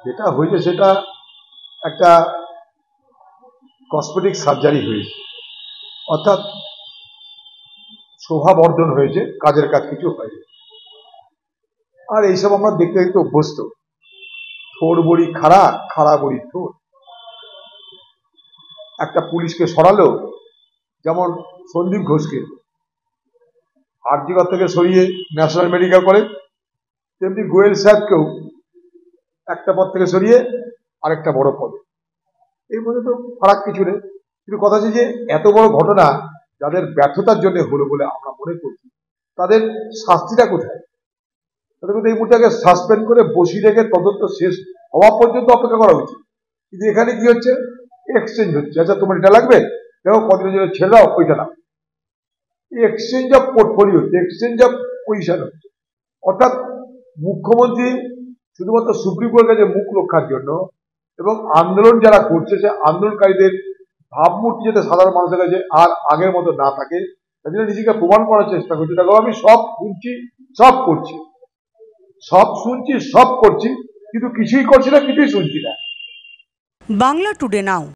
যেটা হয়েছে সেটা একটা কসমেটিক সার্জারি হয়েছে, অর্থাৎ শোভাবর্ধন হয়েছে, কাজের কাজ কিছু হয়নি। আর এইসব আমরা দেখতে দেখতে অভ্যস্ত। থোর বড়ি খাড়া, খাড়া বড়ি থোর। একটা পুলিশকে সরালো, যেমন সন্দীপ ঘোষকে আরজিকর থেকে সরিয়ে ন্যাশনাল মেডিকেল কলেজ, তেমনি গোয়েল সাহেবকেও একটা পদ থেকে সরিয়ে আরেকটা বড় পদ। এর মধ্যে তো ফারাক কিছু নেই, কিন্তু কথা হচ্ছে যে এত বড় ঘটনা যাদের ব্যর্থতার জন্য হলো বলে আমরা মনে করছি, তাদের শাস্তিটা কোথায়? তাদের কিন্তু এই মুহূর্তে আগে সাসপেন্ড করে বসিয়ে রেখে তদন্ত শেষ হওয়া পর্যন্ত অপেক্ষা করা উচিত। কিন্তু এখানে কি হচ্ছে, এক্সচেঞ্জ হচ্ছে। আচ্ছা, তোমার এটা লাগবে, দেখো কতদিনের জন্য ছেড়ে দাও, ওইটা না। এক্সচেঞ্জ অফ পোর্টফোলিও হচ্ছে, এক্সচেঞ্জ অফ পজিশন হচ্ছে। অর্থাৎ মুখ্যমন্ত্রী শুধুমাত্র সুপ্রিম কোর্টের কাছে মুখ রক্ষার জন্য এবং আন্দোলন যারা করছে সে আন্দোলনকারীদের ভাবমূর্তি যাতে সাধারণ মানুষের কাছে আর আগের মতো না থাকে, তার জন্য নিজেকে প্রমাণ করার চেষ্টা করছে। দেখো, আমি সব শুনছি, সব করছি, সব শুনছি, সব করছি, কিন্তু কিছুই করছি না, কিছুই শুনছি না। বাংলা টুডে নাও।